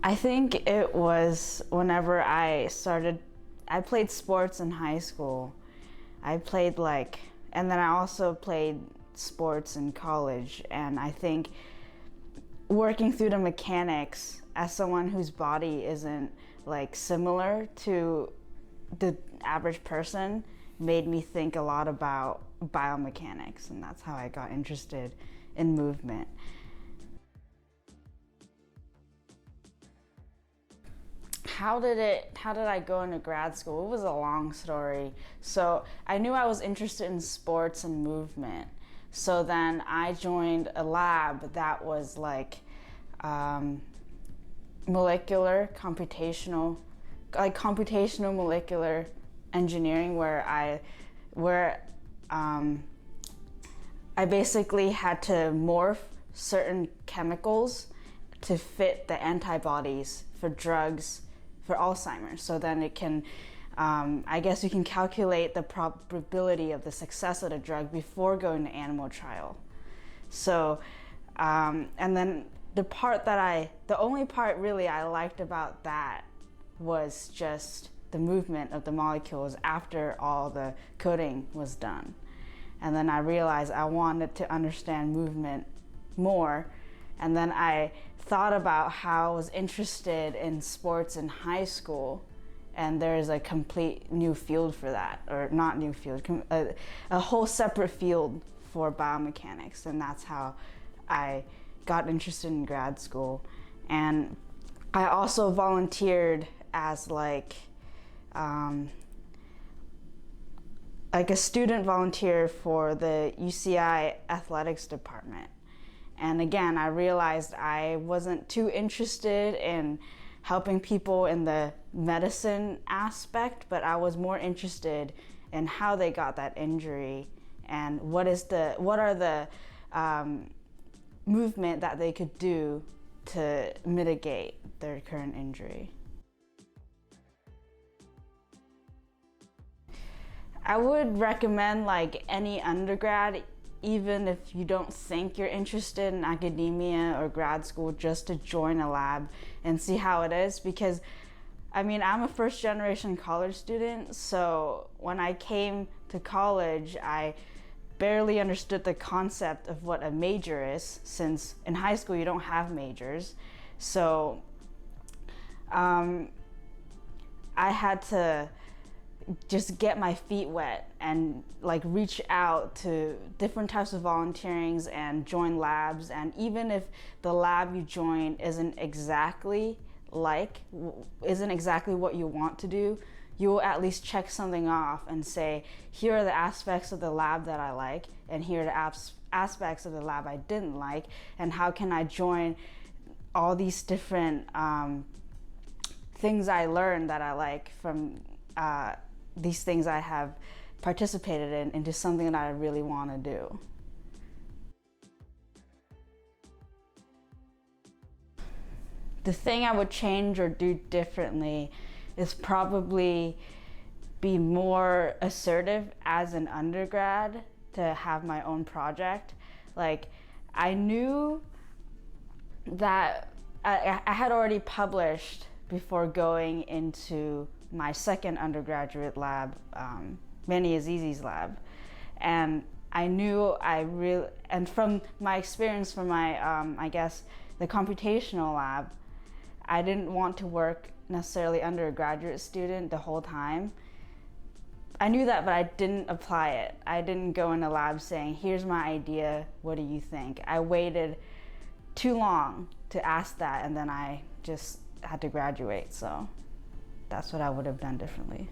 I think it was whenever I played sports in high school. I played and then I also played sports in college. And I think working through the mechanics as someone whose body isn't similar to the average person made me think a lot about biomechanics, and that's how I got interested in movement. How did I go into grad school? It was a long story. So I knew I was interested in sports and movement. So then I joined a lab that was molecular computational molecular engineering, where I basically had to morph certain chemicals to fit the antibodies for drugs for Alzheimer's. So then it can, I guess you can calculate the probability of the success of the drug before going to animal trial. So, and then the only part really I liked about that was just the movement of the molecules after all the coding was done. And then I realized I wanted to understand movement more. And then I thought about how I was interested in sports in high school, and there's a complete new field for that, or not new field, a whole separate field for biomechanics, and that's how I got interested in grad school. And I also volunteered as a student volunteer for the UCI athletics department. And again, I realized I wasn't too interested in helping people in the medicine aspect, but I was more interested in how they got that injury and what are the movement that they could do to mitigate their current injury. I would recommend any undergrad, even if you don't think you're interested in academia or grad school, just to join a lab and see how it is. Because I'm a first generation college student, so when I came to college, I barely understood the concept of what a major is, since in high school you don't have majors. So I had to just get my feet wet and reach out to different types of volunteerings and join labs. And even if the lab you join isn't exactly what you want to do, you will at least check something off and say, here are the aspects of the lab that I like, and here are the aspects of the lab I didn't like, and how can I join all these different things I learned that I like from these things I have participated in into something that I really want to do. The thing I would change or do differently is probably be more assertive as an undergrad, to have my own project. I knew that I had already published before going into my second undergraduate lab, Manny Azizi's lab. And I knew and from my experience from my, the computational lab, I didn't want to work necessarily under a graduate student the whole time. I knew that, but I didn't apply it. I didn't go in a lab saying, here's my idea, what do you think? I waited too long to ask that, and then I just had to graduate. So that's what I would have done differently.